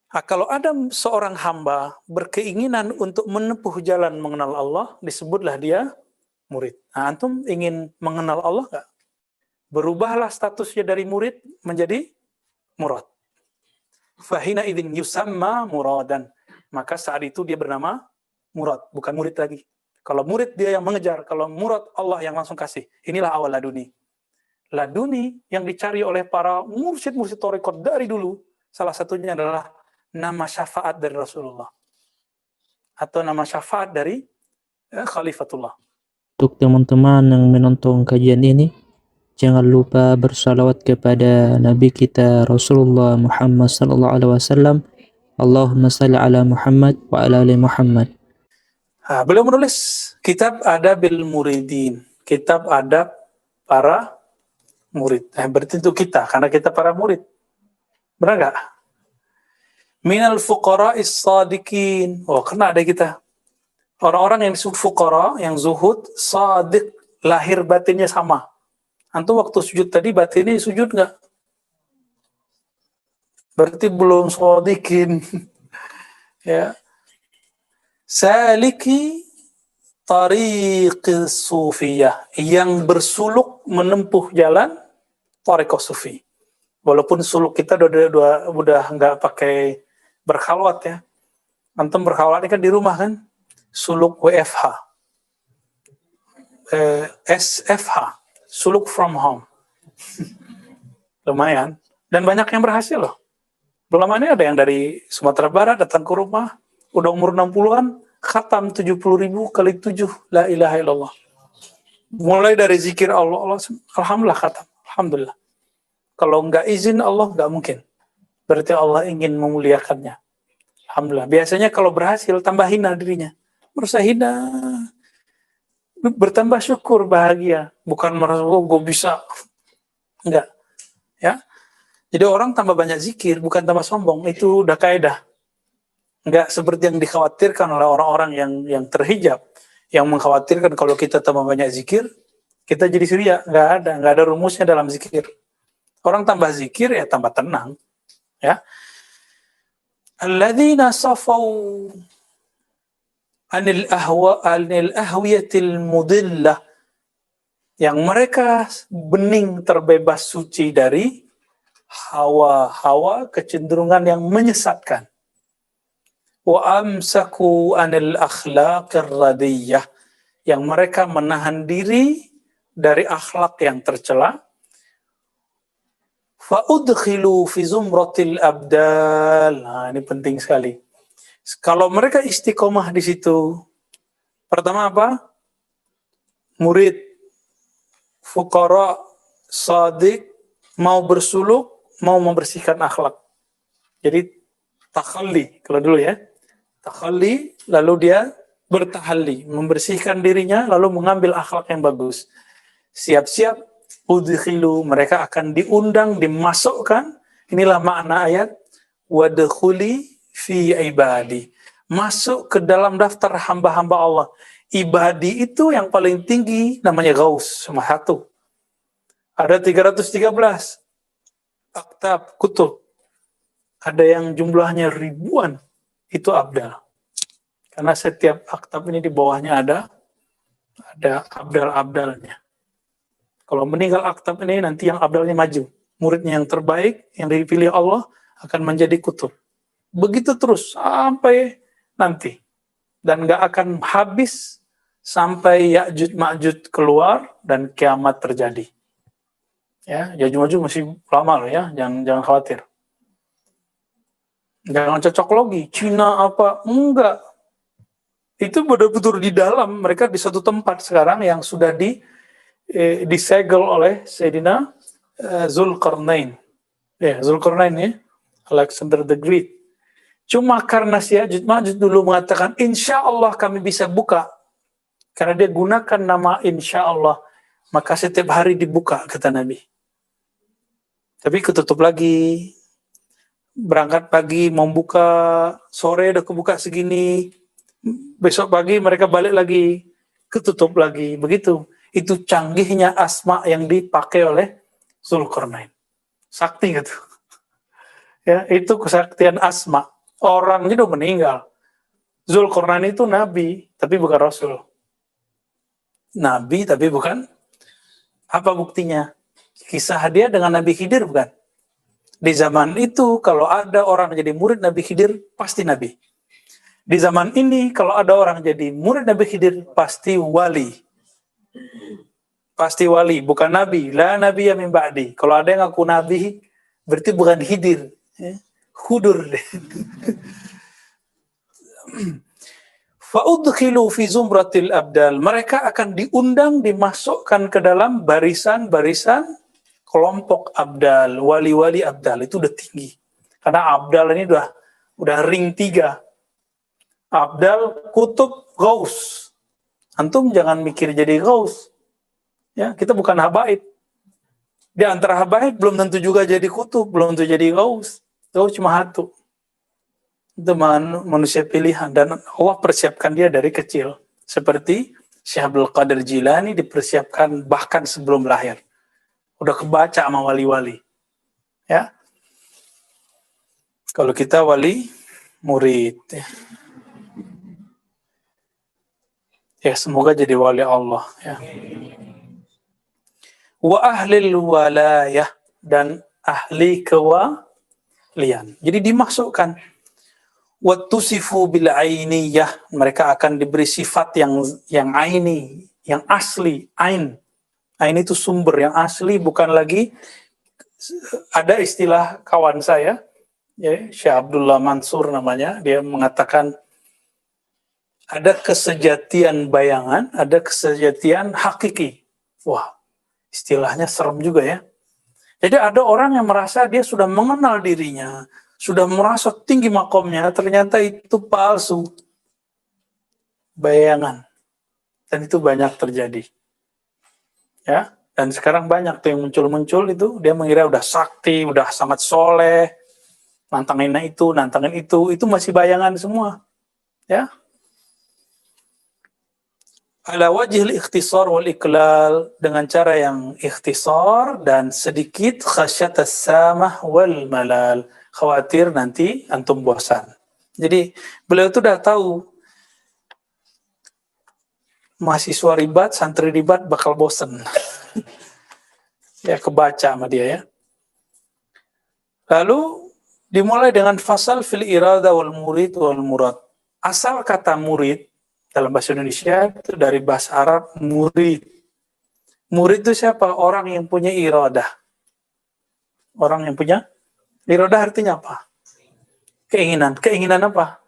Nah, kalau ada seorang hamba berkeinginan untuk menempuh jalan mengenal Allah, disebutlah dia murid. Nah, antum ingin mengenal Allah nggak? Berubahlah statusnya dari murid menjadi murad. Fahina idzin yusamma muradan. Maka saat itu dia bernama murad, bukan murid lagi. Kalau murid dia yang mengejar, kalau murad Allah yang langsung kasih. Inilah awal laduni. Laduni yang dicari oleh para mursyid-mursyid tarekat dari dulu, salah satunya adalah nama syafaat dari Rasulullah atau nama syafaat dari Khalifatullah. Untuk teman-teman yang menonton kajian ini, jangan lupa bersalawat kepada Nabi kita Rasulullah Muhammad sallallahu alaihi wasallam. Allahumma salli ala Muhammad wa ala ali Muhammad. Nah, beliau menulis kitab Adabil Muridin, kitab adab para murid. Berarti itu kita, karena kita para murid. Benar nggak? Minal fuqara'is sadiqin. Oh, kena ada kita. Orang-orang yang disebut fuqara, yang zuhud, sadiq, lahir batinnya sama. Antum waktu sujud tadi batinnya sujud nggak? Berarti belum sadiqin. Ya. Saliki tariqis sufiyah, yang bersuluk menempuh jalan tariqah sufi. Walaupun suluk kita udah nggak pakai berkhalwat ya. Antum berkhalwat kan di rumah kan? Suluk WFH. SFH. Suluk from home. Lumayan. Dan banyak yang berhasil loh. Belum ini ada yang dari Sumatera Barat datang ke rumah, udah umur 60-an, khatam 70.000 kali 7, la ilaha illallah. Mulai dari zikir Allah, alhamdulillah khatam. Alhamdulillah. Kalau nggak izin Allah, nggak mungkin. Berarti Allah ingin memuliakannya. Alhamdulillah. Biasanya kalau berhasil, tambah hina dirinya. Merasa hina. Bertambah syukur, bahagia. Bukan merasa, oh gue bisa. Enggak. Ya. Jadi orang tambah banyak zikir, bukan tambah sombong. Itu udah kaidah. Enggak seperti yang dikhawatirkan oleh orang-orang yang terhijab. Yang mengkhawatirkan kalau kita tambah banyak zikir, kita jadi surya. Enggak ada rumusnya dalam zikir. Orang tambah zikir ya tambah tenang. Ya. Alladzina safau anil ahwiyatil mudillah, yang mereka bening terbebas suci dari hawa-hawa kecenderungan yang menyesatkan. Wa amsaku anil akhlaqir radiyah, yang mereka menahan diri dari akhlak yang tercela. Fa'udkhilu fi zumratil abdal. Nah, ini penting sekali. Kalau mereka istiqomah di situ, pertama apa? Murid, fuqara, sadiq, mau bersuluk, mau membersihkan akhlak. Jadi takhalli, kalau dulu ya. Takhalli, lalu dia bertahalli, membersihkan dirinya, lalu mengambil akhlak yang bagus. Siap-siap, udkhilu, mereka akan diundang, dimasukkan. Inilah makna ayat, wadkhuli fi ibadi. Masuk ke dalam daftar hamba-hamba Allah. Ibadi itu yang paling tinggi, namanya Ghaus, cuma satu. Ada 313 aktab, kutub. Ada yang jumlahnya ribuan, itu abdal. Karena setiap aktab ini di bawahnya ada abdal-abdalnya. Kalau meninggal aktab ini, nanti yang abdalnya maju. Muridnya yang terbaik, yang dipilih Allah, akan menjadi kutub. Begitu terus, sampai nanti. Dan gak akan habis, sampai Ya'juj Ma'juj keluar, dan kiamat terjadi. Ya, Ya'juj Ma'juj masih lama loh ya, jangan khawatir. Jangan cocok logi, Cina apa, enggak. Itu betul-betul di dalam, mereka di satu tempat sekarang yang sudah disegel oleh Sayyidina Zulkarnain. Ya, Zulkarnain ya, Alexander the Great. Cuma karena si Ya'juj Ma'juj dulu mengatakan, insya Allah kami bisa buka. Karena dia gunakan nama insya Allah. Maka setiap hari dibuka, kata Nabi. Tapi ketutup lagi. Berangkat pagi, mau buka, sore udah kebuka segini. Besok pagi mereka balik lagi. Ketutup lagi. Begitu. Itu canggihnya asma yang dipakai oleh Zulkarnain. Sakti gitu. Ya, itu kesaktian asma. Orangnya udah meninggal. Zulkarnain itu nabi, tapi bukan rasul. Nabi, tapi bukan. Apa buktinya? Kisah dia dengan Nabi Khidir bukan? Di zaman itu, kalau ada orang jadi murid Nabi Khidir, pasti nabi. Di zaman ini, kalau ada orang jadi murid Nabi Khidir, pasti wali. Pasti wali, bukan nabi. La nabi ya min ba'di. Kalau ada yang ngaku nabi, berarti bukan Khidir. Hudur deh. Fa'udkhilu fi zumratil abdal. Mereka akan diundang, dimasukkan ke dalam barisan-barisan kelompok abdal, wali-wali abdal. Itu udah tinggi. Karena abdal ini udah ring 3. Abdal, kutub, gaus. Antum jangan mikir jadi gaus. Ya, kita bukan habaib. Di antara habaib belum tentu juga jadi kutub, belum tentu jadi gaus. Gaus cuma satu. Itu manusia pilihan, dan Allah persiapkan dia dari kecil. Seperti Syekh Abdul Qadir Jilani dipersiapkan bahkan sebelum lahir. Udah kebaca sama wali-wali. Ya. Kalau kita wali murid. Ya, semoga jadi wali Allah. Ya. Wa ahlil walayah, dan ahli kewalian. Jadi dimasukkan. Wa tusifu bil ainiyah, mereka akan diberi sifat yang aini, yang asli, ain. Ain itu sumber yang asli, bukan lagi. Ada istilah kawan saya, ya, Syekh Abdullah Mansur namanya, dia mengatakan ada kesejatian bayangan, ada kesejatian hakiki. Wah, istilahnya serem juga ya. Jadi ada orang yang merasa dia sudah mengenal dirinya, sudah merasa tinggi makomnya, ternyata itu palsu. Bayangan. Dan itu banyak terjadi. Ya, dan sekarang banyak tuh yang muncul-muncul itu, dia mengira udah sakti, udah sangat soleh, nantangin itu masih bayangan semua. Ya. Ala wajhil ikhtisar wal iklal, dengan cara yang ikhtisar dan sedikit khasyatas samah wal malal, khawatir nanti antum bosan. Jadi beliau itu udah tahu mahasiswa ribat, santri ribat bakal bosan. Ya, kebaca sama dia ya. Lalu dimulai dengan fasal fil irada wal murid wal murad. Asal kata murid dalam bahasa Indonesia itu dari bahasa Arab murid. Murid itu siapa? Orang yang punya iradah. Orang yang punya iradah artinya apa? Keinginan. Keinginan apa?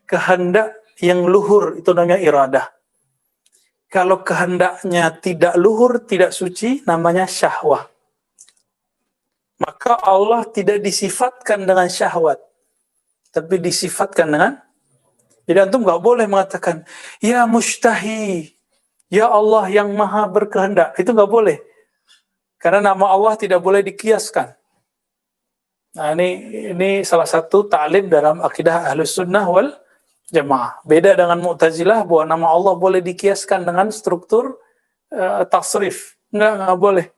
Kehendak yang luhur, itu namanya iradah. Kalau kehendaknya tidak luhur, tidak suci, namanya syahwat. Maka Allah tidak disifatkan dengan syahwat, tapi disifatkan dengan. Jadi antum nggak boleh mengatakan ya mustahi, ya Allah yang maha berkehendak. Itu nggak boleh, karena nama Allah tidak boleh dikiaskan. Nah, ini salah satu ta'lim dalam akidah Ahlus Sunnah wal Jamaah. Beda dengan Mu'tazilah bahwa nama Allah boleh dikiaskan dengan struktur tasrif. Nggak boleh.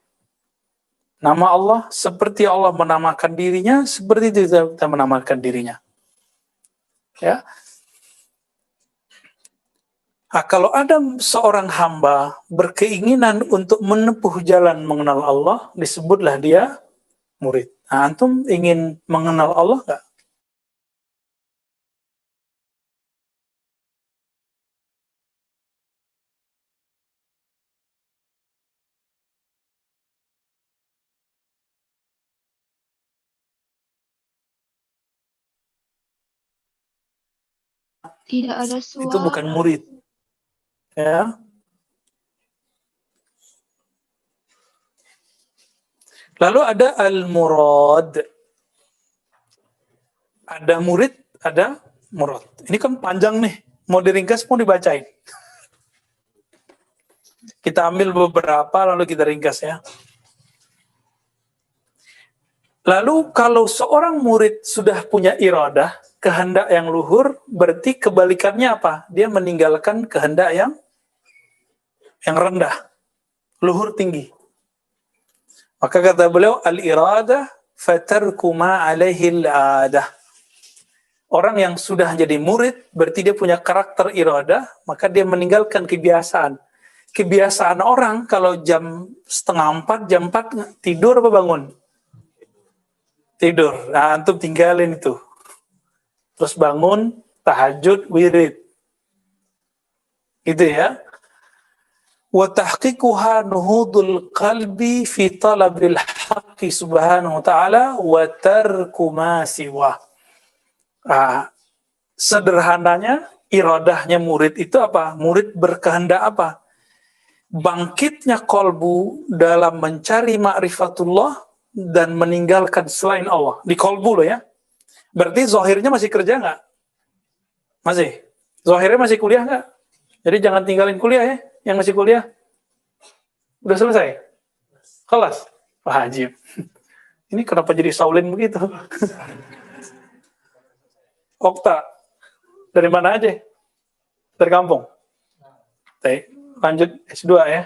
Nama Allah seperti Allah menamakan dirinya, seperti itu kita menamakan dirinya. Ya. Nah, kalau ada seorang hamba berkeinginan untuk menempuh jalan mengenal Allah, disebutlah dia murid. Nah, antum ingin mengenal Allah nggak? Tidak ada suara. Itu bukan murid. Ya. Lalu ada al-murad. Ada murid, ada murad. Ini kan panjang nih. Mau diringkas, mau dibacain. Kita ambil beberapa, lalu kita ringkas ya. Lalu kalau seorang murid sudah punya iradah, kehendak yang luhur, berarti kebalikannya apa? Dia meninggalkan kehendak yang rendah. Luhur tinggi. Maka kata beliau, al-iradah fatarku ma alaihi al-adah. Orang yang sudah jadi murid, berarti dia punya karakter iradah, maka dia meninggalkan kebiasaan. Kebiasaan orang kalau jam 3:30, jam 4 tidur apa bangun? Tidur. Nah, antum tinggalin itu. Terus bangun, tahajud, wirid. Gitu ya. Wa tahqiquha nuhudul qalbi fi talabil haqqi subhanahu wa ta'ala wa tarku ma siwa. Sederhananya, iradahnya murid itu apa? Murid berkehendak apa? Bangkitnya kolbu dalam mencari ma'rifatullah dan meninggalkan selain Allah. Di kolbu loh ya. Berarti zahirnya masih kerja nggak? Masih. Zahirnya masih kuliah nggak? Jadi jangan tinggalin kuliah ya. Yang masih kuliah. Udah selesai? Kelas? Wajib. Ini kenapa jadi Saulin begitu? Okta. Dari mana aja? Dari kampung? Lanjut S2 ya?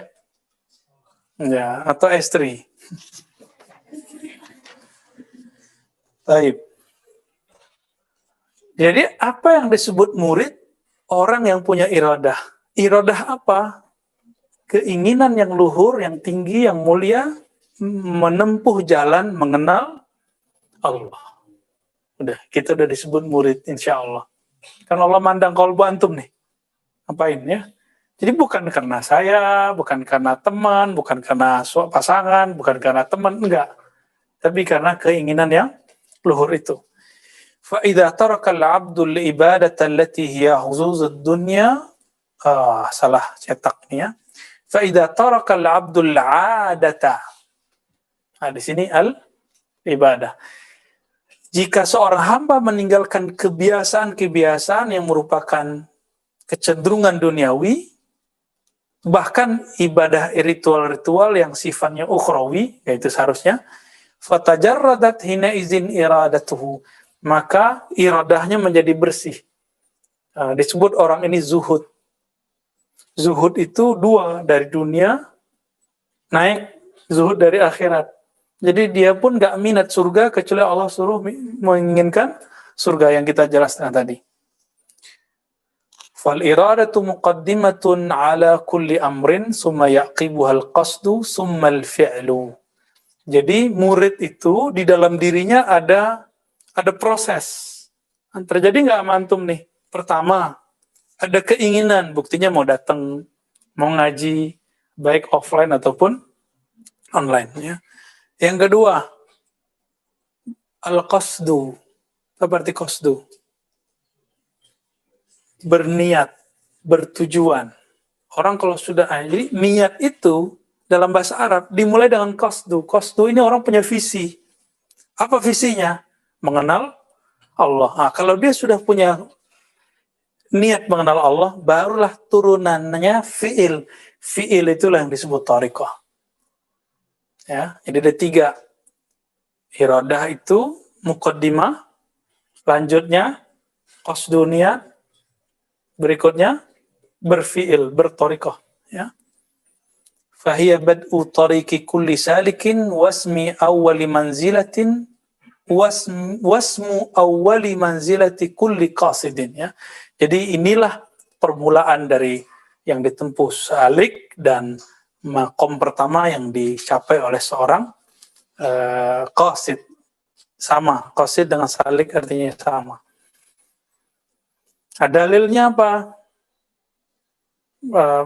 Ya, atau S3. Baik. Jadi apa yang disebut murid? Orang yang punya iradah. Iradah apa? Keinginan yang luhur, yang tinggi, yang mulia, menempuh jalan mengenal Allah. Udah, kita udah disebut murid, insya Allah. Kan Allah mandang kolbu antum nih. Apain ya? Jadi bukan karena saya, bukan karena teman, bukan karena pasangan, bukan karena teman, enggak. Tapi karena keinginan yang luhur itu. فَإِذَا تَرَكَ الْعَبْدُ الْإِبَادَةَ الَّتِي هِيَ حُظُوظُ الدُّنْيَا salah cetaknya. فَإِذَا تَرَكَ الْعَبْدُ الْعَادَةَ. Nah, di sini al-ibadah. Jika seorang hamba meninggalkan kebiasaan-kebiasaan yang merupakan kecenderungan duniawi, bahkan ibadah ritual-ritual yang sifatnya ukhrawi, yaitu seharusnya, fatajarradat hina izin iradatuhu, maka iradahnya menjadi bersih. Disebut orang ini zuhud. Zuhud itu dua, dari dunia naik zuhud dari akhirat. Jadi dia pun gak minat surga kecuali Allah suruh menginginkan surga yang kita jelaskan tadi. Fal iradatu muqaddimatun ala kulli amrin summa yaqibuha al-qasdu summa al-fi'lu. Jadi murid itu di dalam dirinya ada proses. Terjadi nggak sama antum nih? Pertama, ada keinginan, buktinya mau datang, mau ngaji, baik offline ataupun online. Ya. Yang kedua, al-qasdu. Apa arti qasdu? Berniat, bertujuan. Orang kalau sudah, jadi niat itu dalam bahasa Arab dimulai dengan qasdu. Qasdu ini orang punya visi. Apa visinya? Mengenal Allah. Nah, kalau dia sudah punya niat mengenal Allah, barulah turunannya fi'il. Fi'il itulah yang disebut thariqah. Ya, jadi ada 3. Iradah itu muqaddimah, lanjutnya qasdu niat, berikutnya berfi'il, berthariqah. Ya. Fahiya bad'u tariqi kulli salikin wasmi awwali manzilatin wasmu awwali manzilati kulli qasidin, ya. Jadi inilah permulaan dari yang ditempuh salik dan makom pertama yang dicapai oleh seorang qasid. Sama, qasid dengan salik artinya sama. Dalilnya apa?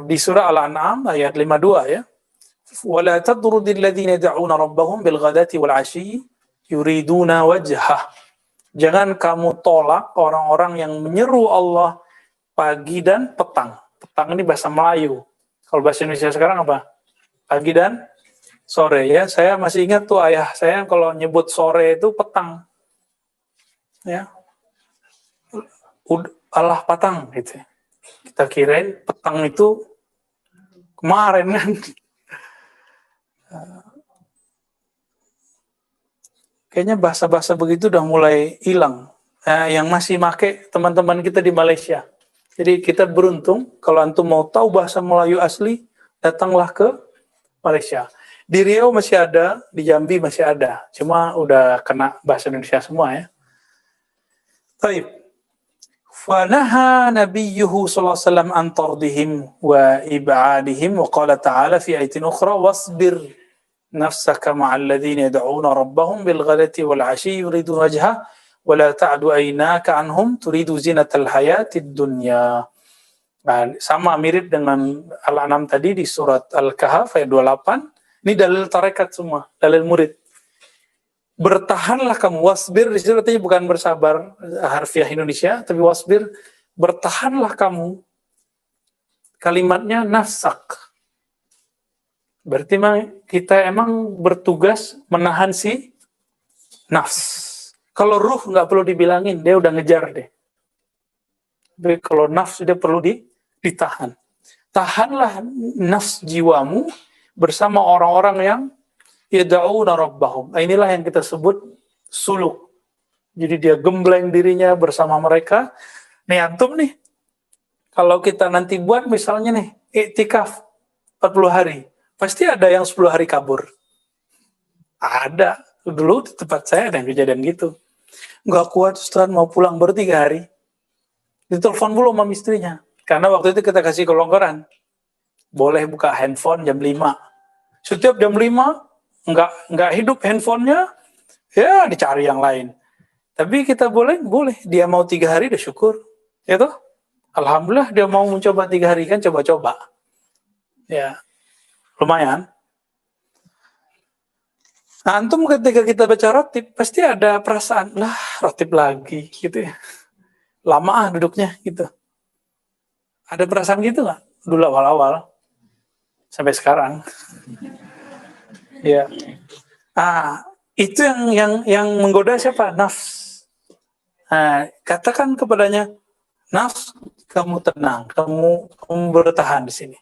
Di surah Al-An'am ayat 52 ya. Wala tadrudil ladzina yad'una rabbahum bil ghadati wal 'ashyi yuriduna wajhah. Jangan kamu tolak orang-orang yang menyeru Allah pagi dan petang. Petang ini bahasa Melayu. Kalau bahasa Indonesia sekarang apa? Pagi dan sore ya. Saya masih ingat tuh ayah saya kalau nyebut sore itu petang. Ya. Allah petang gitu. Kita kirain petang itu kemarin kan. Kayaknya bahasa-bahasa begitu udah mulai hilang. Yang masih make teman-teman kita di Malaysia. Jadi kita beruntung kalau antum mau tahu bahasa Melayu asli, datanglah ke Malaysia. Di Riau masih ada, di Jambi masih ada. Cuma udah kena bahasa Indonesia semua ya. Baik. Fanaha nabiyyuhu sallallahu alaihi wasallam an tardihim wa ib'adihim wa qala ta'ala fi ayatin ukhra wasbir nafsaka ma'al ladzina yad'una rabbahum bil ghadati wal 'ashyi yuridu wajha wa la ta'du aynaka anhum turidu zinatal hayatid dunya. Nah, sama mirip dengan Al-An'am tadi di surat Al-Kahf ayat 28. Ini dalil tarekat semua, dalil murid. Bertahanlah kamu, wasbir di situ artinya bukan bersabar harfiah Indonesia, tapi wasbir, bertahanlah kamu. Kalimatnya nafsak. Berarti kita emang bertugas menahan si nafs. Kalau ruh nggak perlu dibilangin, dia udah ngejar deh. Tapi kalau nafs dia perlu ditahan. Tahanlah nafs jiwamu bersama orang-orang yang yad'una rabbahum. Inilah yang kita sebut suluk. Jadi dia gembleng dirinya bersama mereka. Nih antum nih, kalau kita nanti buat misalnya nih, iktikaf 40 hari, pasti ada yang 10 hari kabur. Ada. Dulu di tempat saya ada yang kejadian gitu. Nggak kuat, Ustaz, mau pulang baru 3 hari. Ditelepon dulu sama istrinya. Karena waktu itu kita kasih kelonggaran. Boleh buka handphone jam 5. Setiap jam 5, nggak hidup handphonenya, ya dicari yang lain. Tapi kita boleh. Dia mau 3 hari, udah syukur. Ya toh? Alhamdulillah dia mau mencoba 3 hari, kan coba-coba. Ya, lumayan. Nah, antum ketika kita baca rotib, pasti ada perasaan, lah rotib lagi, gitu ya. Lama duduknya, gitu. Ada perasaan gitu nggak? Dulu awal-awal. Sampai sekarang. Ya. Itu yang menggoda siapa? Nafs. Katakan kepadanya, nafs, kamu tenang, kamu bertahan di sini.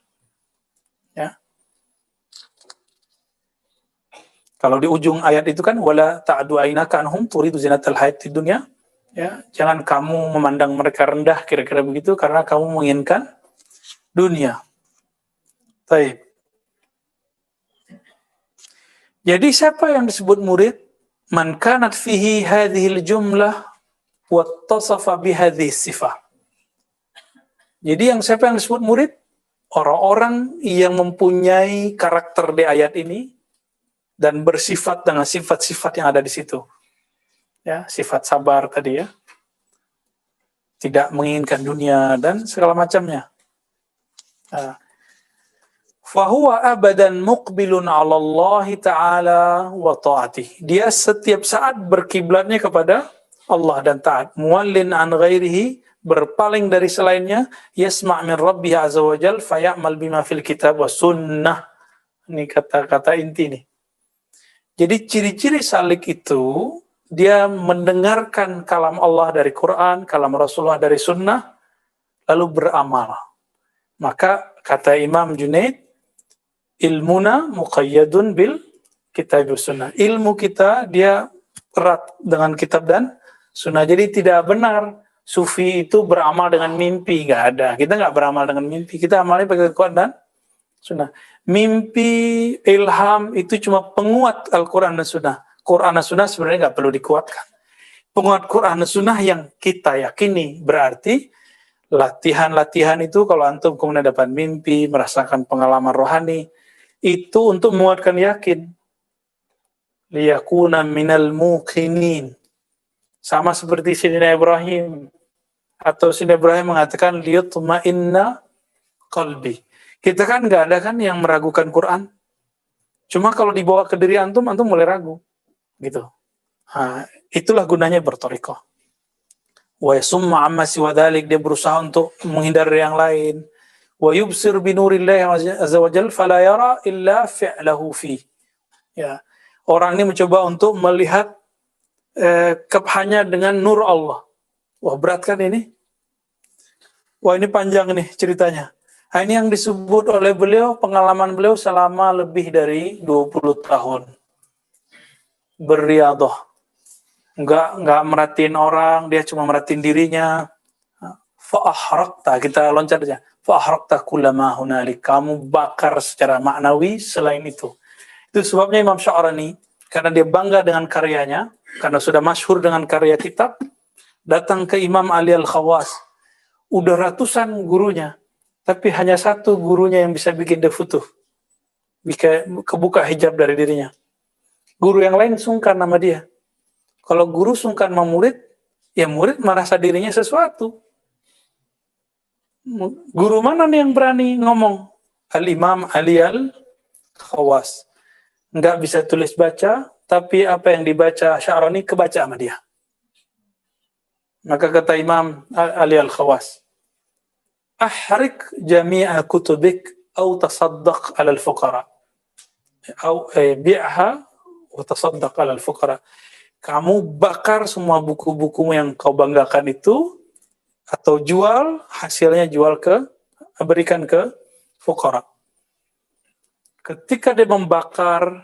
Ya. Kalau di ujung ayat itu kan wala ta'du aynaka anhum turidu zinatal hayatid dunya. Ya, jangan kamu memandang mereka rendah, kira-kira begitu, karena kamu menginginkan dunia. Baik. Jadi siapa yang disebut murid? Man kanat fihi hadhil jumlah wattasafa bihadhihi sifah. Jadi siapa yang disebut murid? Orang-orang yang mempunyai karakter di ayat ini dan bersifat dengan sifat-sifat yang ada di situ. Ya, sifat sabar tadi ya. Tidak menginginkan dunia dan segala macamnya. Fahuwa abadan muqbilun 'ala Allah Ta'ala wa ta'atih. Dia setiap saat berkiblatnya kepada Allah dan taat. Muwallin an ghairihi, berpaling dari selainnya. Yasma' min Rabbih azza wa jal faya'mal bima fil kitab wa sunnah. Ini kata-kata inti nih. Jadi ciri-ciri salik itu dia mendengarkan kalam Allah dari Quran, kalam Rasulullah dari sunnah, lalu beramal. Maka kata Imam Junaid, ilmuna muqayyadun bil kitab wa sunnah. Ilmu kita dia erat dengan kitab dan sunnah. Jadi tidak benar sufi itu beramal dengan mimpi, nggak ada. Kita nggak beramal dengan mimpi. Kita amalnya pakai Quran dan sunnah. Mimpi, ilham itu cuma penguat Al-Quran dan sunnah. Quran dan sunnah sebenarnya nggak perlu dikuatkan. Penguat Quran dan sunnah yang kita yakini, berarti latihan-latihan itu kalau antum kemudian dapat mimpi, merasakan pengalaman rohani, itu untuk menguatkan yakin. Liyakuna minal muqinin. Sama seperti Sayyidina Ibrahim. Atau Sayyidina Ibrahim mengatakan, liyutma'inna qalbi. Kita kan nggak ada kan yang meragukan Quran. Cuma kalau dibawa ke diri antum mulai ragu. Gitu. Itulah gunanya berthariqah. Wa yasumma amma siwa dzalik, dia berusaha untuk menghindari yang lain. Wa yubsir bi nurillahi azza wa jalla fala yara illa fi'lahu fi. Ya. Orang ini mencoba untuk melihat hanya dengan nur Allah. Wah, berat kan ini? Wah, ini panjang nih ceritanya. Ini yang disebut oleh beliau, pengalaman beliau selama lebih dari 20 tahun. Beriadah. Enggak merhatiin orang, dia cuma merhatiin dirinya. Fa'ahraqta, kita loncat aja. Fa'ahraqta kullama hunalik, kamu bakar secara maknawi selain itu. Itu sebabnya Imam Sya'rani, karena dia bangga dengan karyanya, karena sudah masyhur dengan karya kitab, datang ke Imam Ali Al-Khawas. Udah ratusan gurunya, tapi hanya satu gurunya yang bisa bikin dia futuh, kebuka hijab dari dirinya. Guru yang lain sungkan sama dia. Kalau guru sungkan sama murid, ya murid merasa dirinya sesuatu. Guru mana nih yang berani ngomong? Al-Imam Ali Al-Khawas. Nggak bisa tulis baca, tapi apa yang dibaca Sya'rani kebaca sama dia. Maka kata Imam Ali Al-Khawas, ahrik jami'a kutubik au tasaddaq ala al-fuqara. Au bi'ha wa tasaddaq ala al-fuqara. Kamu bakar semua buku-bukumu yang kau banggakan itu, atau jual, hasilnya berikan ke fuqara. Ketika dia membakar,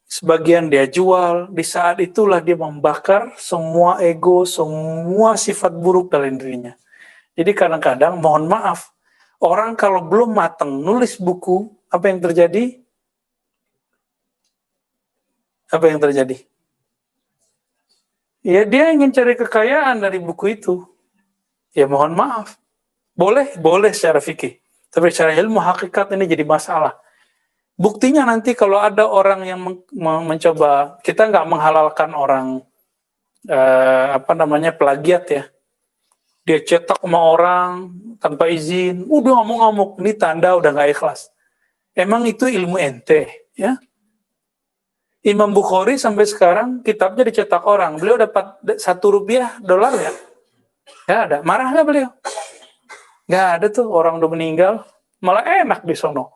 sebagian dia jual, di saat itulah dia membakar semua ego, semua sifat buruk dalam dirinya. Jadi kadang-kadang, mohon maaf, orang kalau belum matang nulis buku, apa yang terjadi? Apa yang terjadi? Ya dia ingin cari kekayaan dari buku itu. Ya mohon maaf. Boleh secara fikih. Tapi secara ilmu hakikat ini jadi masalah. Buktinya nanti kalau ada orang yang mencoba, kita nggak menghalalkan orang plagiat ya. Dia cetak sama orang tanpa izin, udah ngamuk-ngamuk, ini tanda udah nggak ikhlas. Emang itu ilmu ente, ya? Imam Bukhari sampai sekarang kitabnya dicetak orang, beliau dapat $1 ya? Nggak ada, marah nggak beliau? Nggak ada tuh, orang udah meninggal, malah enak di sono.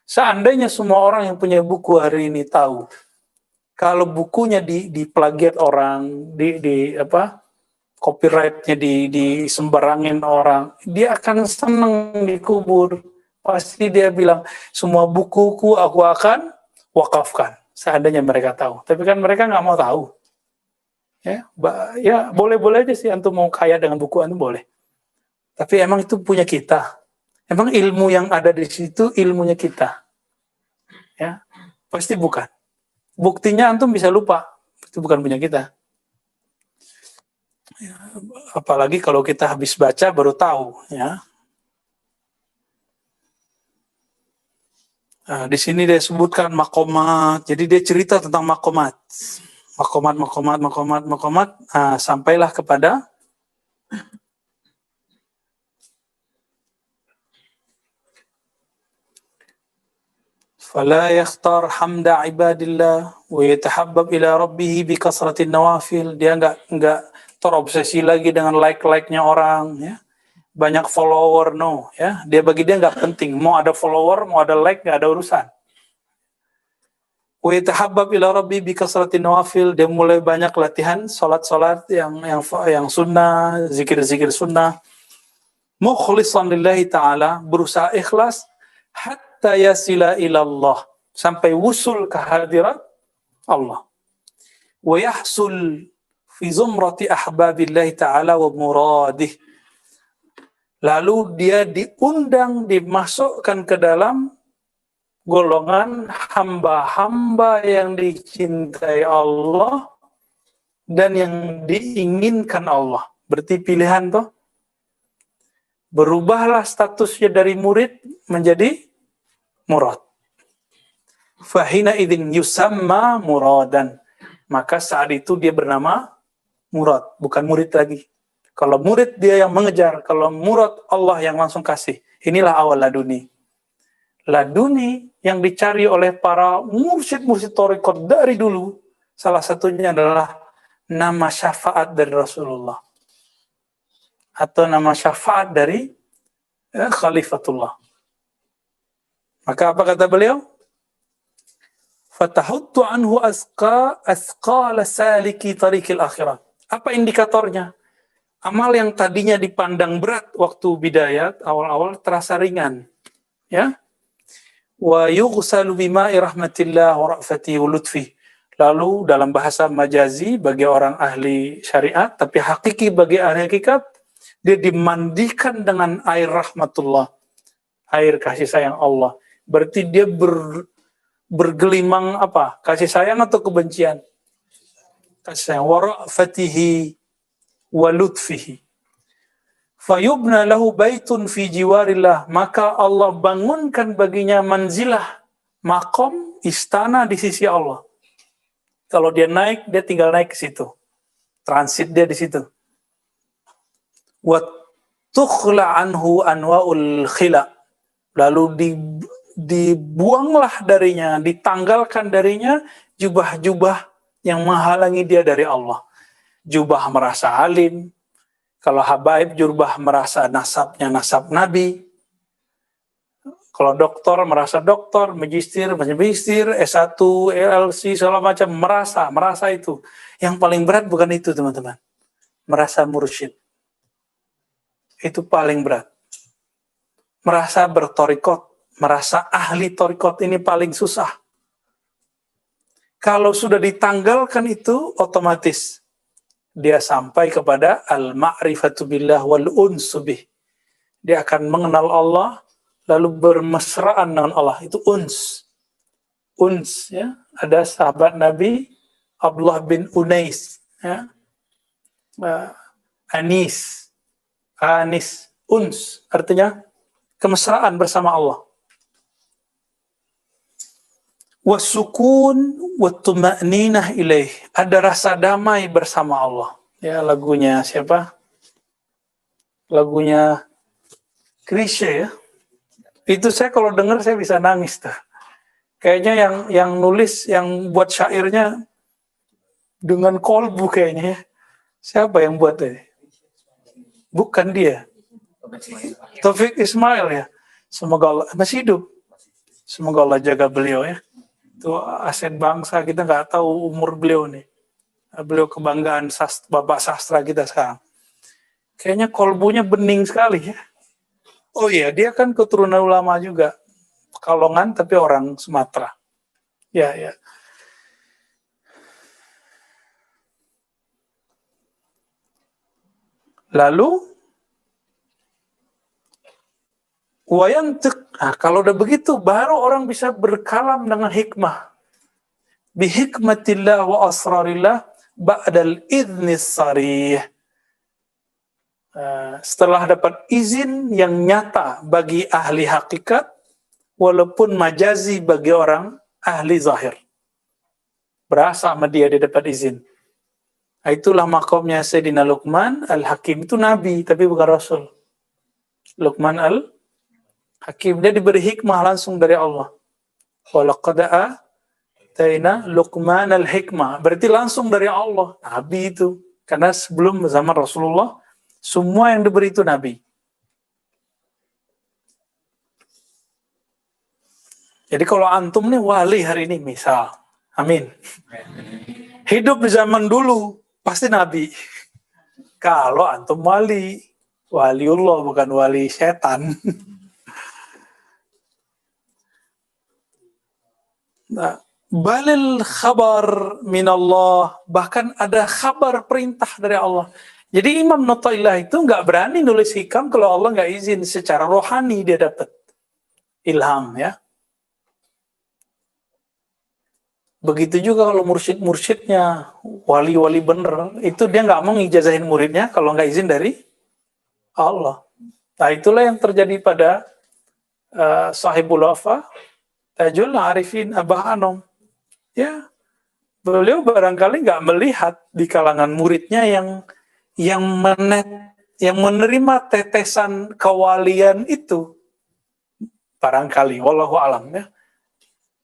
Seandainya semua orang yang punya buku hari ini tahu, kalau bukunya diplagiat orang, copyrightnya disembarangin orang, dia akan seneng dikubur. Pasti dia bilang, semua bukuku aku akan wakafkan. Seandainya mereka tahu. Tapi kan mereka nggak mau tahu. Ya boleh-boleh aja sih, antum mau kaya dengan buku antum boleh. Tapi emang itu punya kita. Emang ilmu yang ada di situ ilmunya kita. Ya, pasti bukan. Buktinya antum bisa lupa. Itu bukan punya kita. Ya, apalagi kalau kita habis baca baru tahu, ya. Nah, di sini dia sebutkan makomat. Jadi dia cerita tentang makomat. Makomat. Nah, sampailah kepada fala yakhtar hamda ibadillah wa yatahabbab ila rabbih bi kasratin nawafil. Dia enggak terobsesi lagi dengan like-nya orang, ya. Banyak follower, no, ya. Bagi dia enggak penting, mau ada follower, mau ada like, enggak ada urusan. Wa yatahabbab ila rabbih bi kasratin nawafil. Dia mulai banyak latihan salat-salat yang sunnah, zikir-zikir sunnah. Mukhlishan lillahi ta'ala, berusaha ikhlas hatta yasila ilallah, sampai wusul ke hadirat Allah. Wa yahsul fi zumrati ahbabillahi ta'ala wa muradih. Lalu dia diundang, dimasukkan ke dalam golongan hamba-hamba yang dicintai Allah dan yang diinginkan Allah. Berarti pilihan toh. Berubahlah statusnya dari murid menjadi murad. Fahina idzin yusamma muradan. Maka saat itu dia bernama murad, bukan murid lagi. Kalau murid dia yang mengejar, kalau murad Allah yang langsung kasih. Inilah awal laduni. Laduni yang dicari oleh para mursyid-mursyid thariqat dari dulu, salah satunya adalah nama syafaat dari Rasulullah. Atau nama syafaat dari Khalifatullah. Maka apa kata beliau? Fatahuttu anhu asqala saliki tariqil akhirah. Apa indikatornya? Amal yang tadinya dipandang berat waktu bidayat, awal-awal terasa ringan. Ya. Wa yughsalu bima'i rahmatillah wa ra'fati wa lutfi. Lalu dalam bahasa majazi bagi orang ahli syariat, tapi hakiki bagi ahli hakikat, dia dimandikan dengan air rahmatullah, air kasih sayang Allah. Berarti dia bergelimang apa? Kasih sayang atau kebencian? Kasih sayang. Wa ra'fatihi wa lutfihi. Fayubna lahu baitun fi jiwarillah, maka Allah bangunkan baginya manzilah, makom, istana di sisi Allah. Kalau dia naik, dia tinggal naik ke situ. Transit dia di situ. Wa tukhla anhu anwa'ul khila. Lalu dibuanglah darinya, ditanggalkan darinya jubah-jubah yang menghalangi dia dari Allah. Jubah merasa alim. Kalau habaib, jubah merasa nasabnya nasab Nabi. Kalau doktor merasa doktor, magister, S1, LLC, segala macam, merasa itu. Yang paling berat bukan itu, teman-teman. Merasa mursyid. Itu paling berat. Merasa bertorikot, merasa ahli torikot, ini paling susah. Kalau sudah ditanggalkan itu, otomatis dia sampai kepada al-ma'rifatu billah wal unsu bih. Dia akan mengenal Allah, lalu bermesraan dengan Allah. Itu uns. Uns, ya. Ada sahabat Nabi, Abdullah bin Unais, ya. Anis, uns, artinya kemesraan bersama Allah. Wasukun wattuma'ninah ilaih, ada rasa damai bersama Allah. Ya, lagunya siapa? Lagunya Chrisye, ya. Itu saya kalau dengar saya bisa nangis tuh. Kayaknya yang nulis, yang buat syairnya dengan kolbu kayaknya, ya. Siapa yang buat ini? Bukan dia. Taufik Ismail, ya. Semoga Allah masih hidup. Semoga Allah jaga beliau, ya. Itu aset bangsa, kita nggak tahu umur beliau nih. Beliau kebanggaan bapak sastra kita sekarang. Kayaknya kolbunya bening sekali, ya. Oh iya, dia kan keturunan ulama juga. Pekalongan tapi orang Sumatera. Ya, ya. Lalu kalau udah begitu, baru orang bisa berkalam dengan hikmah. Bihikmatillah wa asrarillah ba'dal idnis sarih. Setelah dapat izin yang nyata bagi ahli hakikat, walaupun majazi bagi orang ahli zahir. Berasa sama dia dapat izin. Itulah makomnya Sayyidina Luqman al-Hakim. Itu Nabi, tapi bukan Rasul. Luqman al-Hakim, dia diberi hikmah langsung dari Allah. Walaqad ataina Luqman al-hikmah, berarti langsung dari Allah, Nabi itu. Karena sebelum zaman Rasulullah, semua yang diberi itu Nabi. Jadi kalau antum nih wali hari ini misal, amin. Hidup di zaman dulu, pasti Nabi. Kalau antum waliullah bukan wali setan. Nah, balil khabar minallah, bahkan ada kabar perintah dari Allah. Jadi Imam Nataillah itu nggak berani nulis hikam kalau Allah nggak izin. Secara rohani dia dapat ilham, ya. Begitu juga kalau mursyid-mursyidnya, wali-wali bener, itu dia nggak mau ngijazahin muridnya kalau nggak izin dari Allah. Nah, itulah yang terjadi pada Sahibul Wafa, Tajul Arifin Abah Anom. Ya, beliau barangkali nggak melihat di kalangan muridnya yang menerima tetesan kewalian itu. Barangkali, wallahu alam, ya.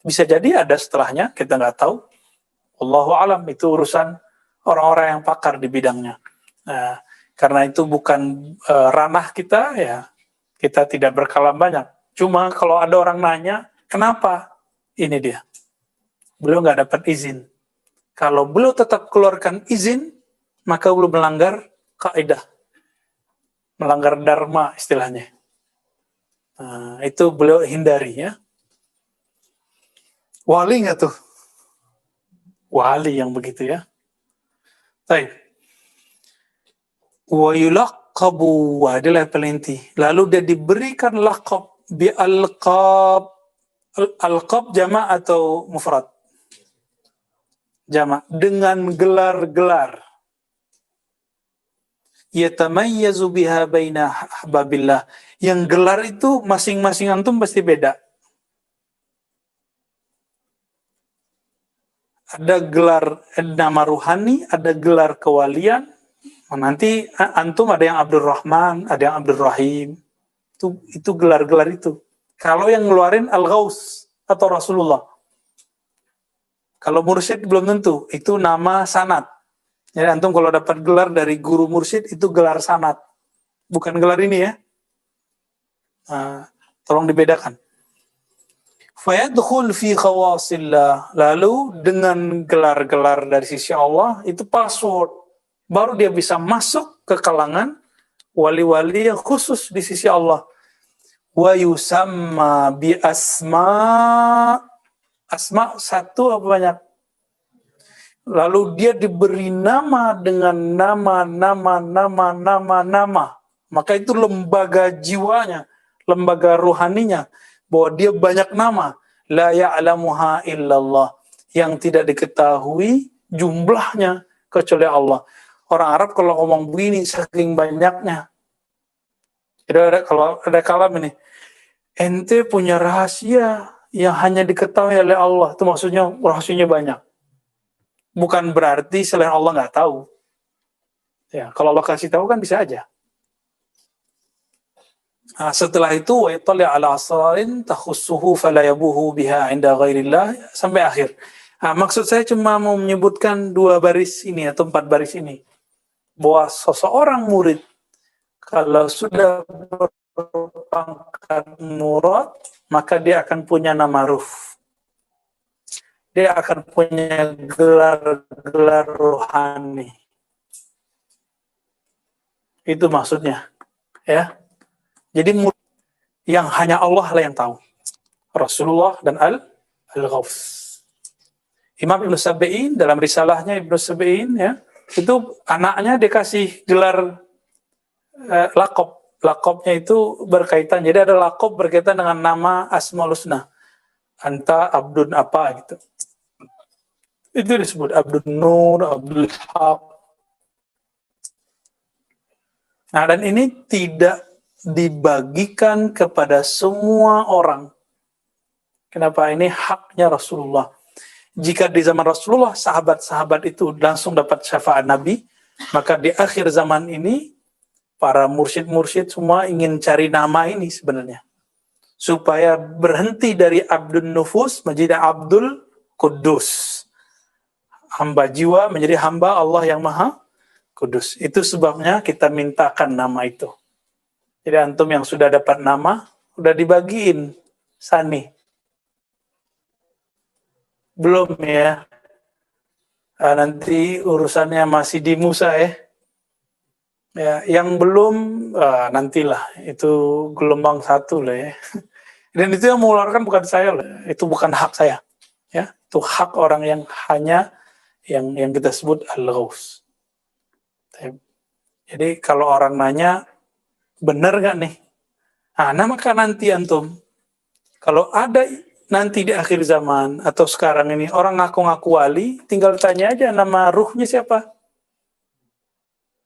Bisa jadi ada setelahnya, kita nggak tahu. Wallahu alam, itu urusan orang-orang yang pakar di bidangnya. Nah, karena itu bukan ranah kita, ya kita tidak berkalam banyak. Cuma kalau ada orang nanya, kenapa? Ini dia. Beliau nggak dapat izin. Kalau beliau tetap keluarkan izin, maka beliau melanggar kaidah, melanggar dharma istilahnya. Nah, itu beliau hindari, ya. Wali nggak tuh? Wali yang begitu, ya. Baik. Wa yulaqabu, adalah pelinti. Lalu dia diberikan laqab bi alqab. Alqab jama' atau mufrad? Jama', dengan gelar-gelar. yatamayyazu biha baina ahbabillah. Yang gelar itu masing-masing antum pasti beda. Ada gelar nama ruhani, ada gelar kewalian. Nanti antum ada yang Abdul Rahman, ada yang Abdul Rahim. Itu gelar-gelar itu. Kalau yang ngeluarin Al-Ghaus atau Rasulullah. Kalau mursyid belum tentu, itu nama sanad. Jadi antum kalau dapat gelar dari guru mursyid itu gelar sanad. Bukan gelar ini ya. Tolong dibedakan. Fayadkhul fi khawasillah. Lalu dengan gelar-gelar dari sisi Allah itu password. Baru dia bisa masuk ke kalangan wali-wali yang khusus di sisi Allah. Wa yusamma bi asma. Asma satu apa banyak? Lalu dia diberi nama dengan nama. Maka itu lembaga jiwanya, lembaga rohaninya, bahwa dia banyak nama. La ya'lamuha illallah. Yang tidak diketahui jumlahnya kecuali Allah. Orang Arab kalau ngomong begini saking banyaknya. Jadi kalau ada kalam ini, ente punya rahasia yang hanya diketahui oleh Allah. Itu maksudnya rahasianya banyak. Bukan berarti selain Allah nggak tahu. Ya, kalau Allah kasih tahu kan bisa aja. Nah, setelah itu wa yatali ala asrarin takhussuhu fala yabuhu biha inda ghairillah sampai akhir. Nah, maksud saya cuma mau menyebutkan 2 baris ini atau 4 baris ini. Bahwa seseorang murid kalau sudah berpangkat murad, maka dia akan punya nama ruf. Dia akan punya gelar-gelar rohani. Itu maksudnya. Ya. Jadi yang hanya Allah lah yang tahu. Rasulullah dan Al-Ghaus. Imam Ibnu Sab'in dalam risalahnya Ibnu Sab'in ya, itu anaknya dikasih gelar lakob. Lakobnya itu berkaitan. Jadi ada lakob berkaitan dengan nama Asmaul Husna. Anta Abdun apa gitu. Itu disebut Abdul Nur, Abdul Haq. Nah, dan ini tidak dibagikan kepada semua orang. Kenapa? Ini haknya Rasulullah. Jika di zaman Rasulullah, sahabat-sahabat itu langsung dapat syafaat Nabi, maka di akhir zaman ini, para mursyid-mursyid semua ingin cari nama ini sebenarnya. Supaya berhenti dari Abdul Nufus menjadi Abdul Kudus. Hamba jiwa menjadi hamba Allah yang Maha Kudus. Itu sebabnya kita mintakan nama itu. Jadi antum yang sudah dapat nama, udah dibagiin sani. Belum ya. Nanti urusannya masih di Musa ya. Ya, yang belum nantilah itu gelombang 1 lah ya. Dan itu yang mengeluarkan bukan saya loh. Itu bukan hak saya. Ya, itu hak orang yang hanya yang kita sebut Al-Ghaus. Jadi kalau orang nanya benar nggak nih? Nah, maka nanti antum kalau ada nanti di akhir zaman atau sekarang ini orang ngaku-ngaku wali, tinggal tanya aja nama ruhnya siapa,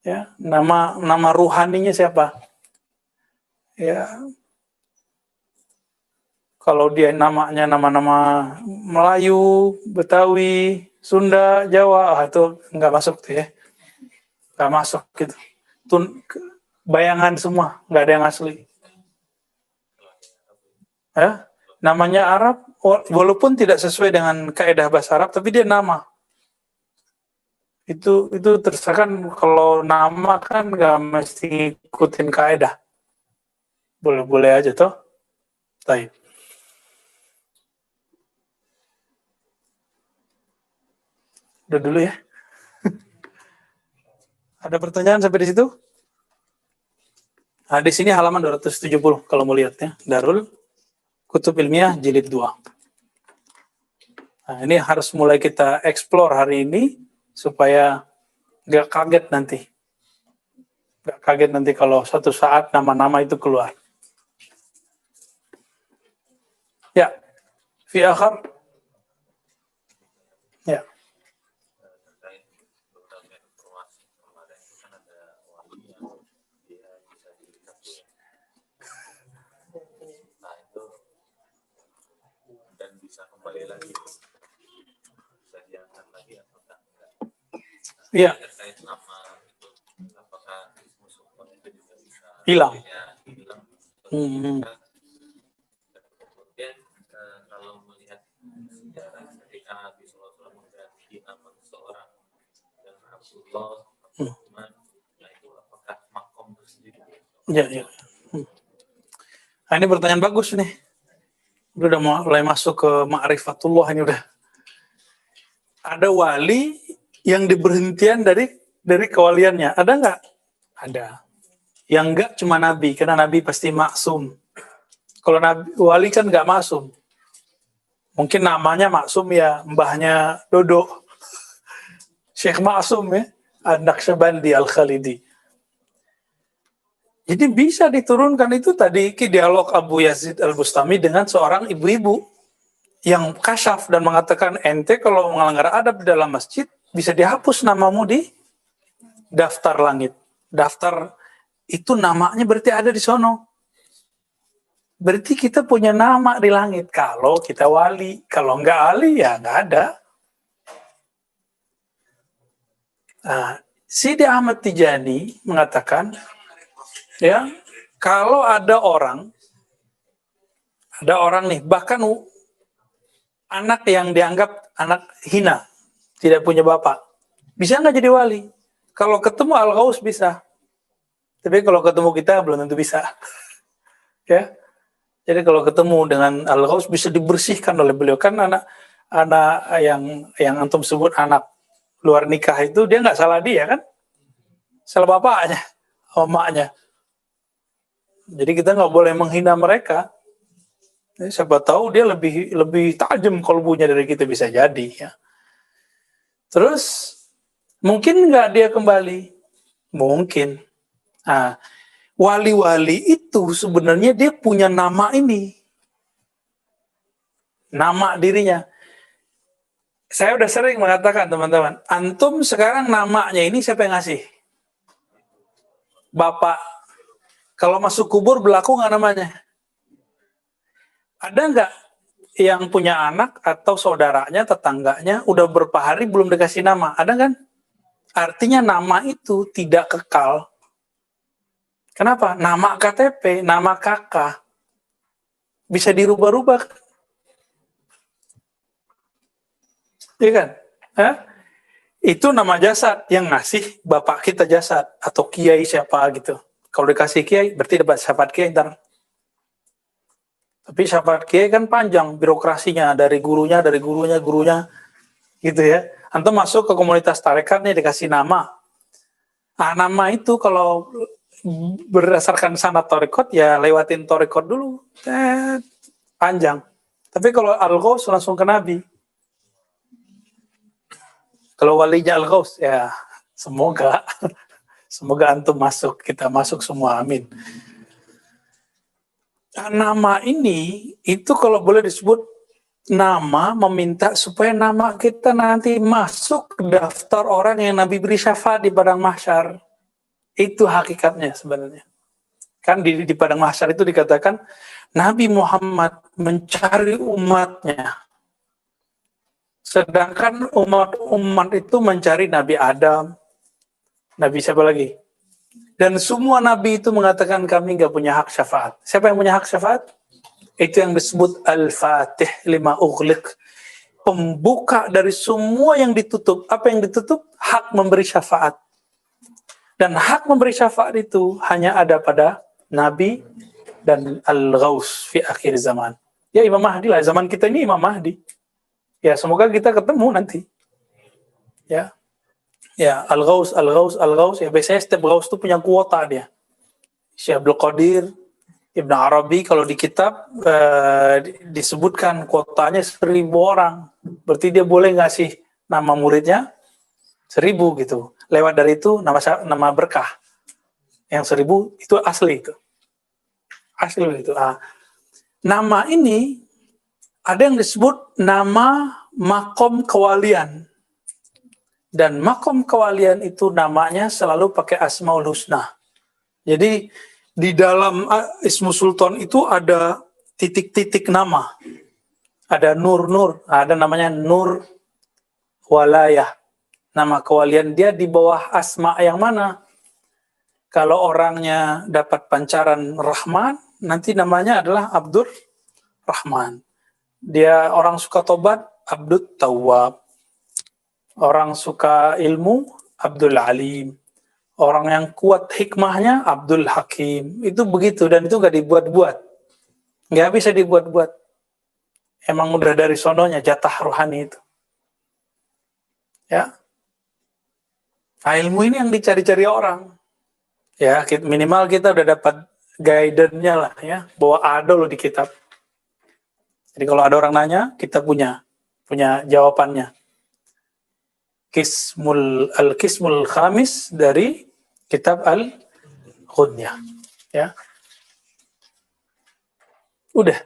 ya nama ruhaninya siapa, ya kalau dia namanya nama-nama Melayu, Betawi, Sunda, Jawa, itu nggak masuk tuh ya, nggak masuk gitu, bayangan semua, nggak ada yang asli. Ya, namanya Arab, walaupun tidak sesuai dengan kaidah bahasa Arab, tapi dia nama. Itu terserah kan, kalau nama kan nggak mesti ikutin kaidah. Boleh-boleh aja toh. Baik. Udah dulu ya. Ada pertanyaan sampai di situ? Nah, di sini halaman 270 kalau mau lihat ya. Darul Kutub Ilmiah jilid 2. Nah, ini harus mulai kita explore hari ini supaya nggak kaget nanti. Nggak kaget nanti kalau suatu saat nama-nama itu keluar. Ya, fi akhar. Ya. Iya, hilang. Hmm. Ya, ya. Nah, ini pertanyaan bagus nih. Udah mulai masuk ke ma'rifatullah ini udah. Ada wali yang diberhentian dari kewaliannya. Ada nggak? Ada. Yang enggak cuma nabi, karena nabi pasti maksum. Kalau nabi wali kan nggak maksum. Mungkin namanya maksum ya, mbahnya Dodo. Syekh Maksum ya, An-Naqsyabandi Al-Khalidi. Jadi bisa diturunkan itu tadi dialog Abu Yazid Al-Bustami dengan seorang ibu-ibu yang kasyaf dan mengatakan ente kalau melanggar adab di dalam masjid bisa dihapus namamu di daftar langit. Daftar itu namanya berarti ada di sono. Berarti kita punya nama di langit kalau kita wali. Kalau nggak wali ya nggak ada. Nah, Sidi Ahmad Tijani mengatakan, ya, kalau ada orang nih, bahkan anak yang dianggap anak hina, tidak punya bapak, bisa nggak jadi wali? Kalau ketemu Al-Ghaus bisa, tapi kalau ketemu kita belum tentu bisa. Ya, jadi kalau ketemu dengan Al-Ghaus bisa dibersihkan oleh beliau, kan anak yang antum sebut anak luar nikah itu dia nggak salah dia kan, salah bapaknya, omaknya. Jadi kita nggak boleh menghina mereka. Siapa tahu dia lebih tajam kolbunya dari kita, bisa jadi ya. Terus mungkin nggak dia kembali? Mungkin. Nah, wali-wali itu sebenarnya dia punya nama ini, nama dirinya. Saya udah sering mengatakan teman-teman, antum sekarang namanya ini siapa yang ngasih? Bapak. Kalau masuk kubur berlaku nggak namanya? Ada nggak yang punya anak atau saudaranya, tetangganya, udah berapa hari belum dikasih nama? Ada kan? Artinya nama itu tidak kekal. Kenapa? Nama KTP, nama kakak bisa dirubah-rubah. Iya kan? Hah? Itu nama jasad yang ngasih bapak kita jasad atau kiai siapa gitu. Kalau dikasih kiai berarti dapat syafaat kiai ntar. Tapi syafaat kiai kan panjang birokrasinya, dari gurunya gitu ya. Antum masuk ke komunitas tarekat nih dikasih nama. Nah, nama itu kalau berdasarkan sanad tarekat ya lewatin tarekat dulu. Panjang. Tapi kalau Al-Ghaus langsung ke Nabi. Kalau walinya Al-Ghaus ya semoga antum masuk, kita masuk semua, amin. Nah, nama ini itu kalau boleh disebut nama meminta supaya nama kita nanti masuk ke daftar orang yang Nabi beri syafaat di padang mahsyar. Itu hakikatnya sebenarnya. Kan di padang mahsyar itu dikatakan Nabi Muhammad mencari umatnya. Sedangkan umat itu mencari Nabi Adam, Nabi siapa lagi? Dan semua Nabi itu mengatakan kami nggak punya hak syafaat. Siapa yang punya hak syafaat? Itu yang disebut Al-Fatih lima ughliq. Pembuka dari semua yang ditutup. Apa yang ditutup? Hak memberi syafaat. Dan hak memberi syafaat itu hanya ada pada Nabi dan Al-Ghaus fi akhir zaman. Ya Imam Mahdi lah, zaman kita ini Imam Mahdi. Ya, semoga kita ketemu nanti. Ya. Ya, Al-Ghaus. Ya, biasanya setiap Ghaus itu punya kuota dia. Syekh Abdul Qadir, Ibn Arabi, kalau di kitab disebutkan kuotanya 1.000 orang. Berarti dia boleh ngasih nama muridnya 1.000 gitu. Lewat dari itu nama berkah. Yang 1.000 itu asli itu. Asli itu. Nah, nama ini ada yang disebut nama makom kewalian. Dan makom kewalian itu namanya selalu pakai Asmaul Husna. Jadi di dalam Ismu Sultan itu ada titik-titik nama. Ada nur-nur, ada namanya nur walayah. Nama kewalian dia di bawah asma yang mana? Kalau orangnya dapat pancaran Rahman, nanti namanya adalah Abdur Rahman. Dia orang suka tobat, Abdul Tawwab. Orang suka ilmu, Abdul Alim. Orang yang kuat hikmahnya, Abdul Hakim. Itu begitu, dan itu gak dibuat-buat. Gak bisa dibuat-buat. Emang udah dari sononya, jatah rohani itu. Ya. Nah, ilmu ini yang dicari-cari orang. Ya, minimal kita udah dapat guidance-nya lah ya, bahwa ada loh di kitab. Jadi kalau ada orang nanya, kita punya jawabannya. Al-Qismul Khamis dari kitab Al-Ghunyah. Ya. Udah.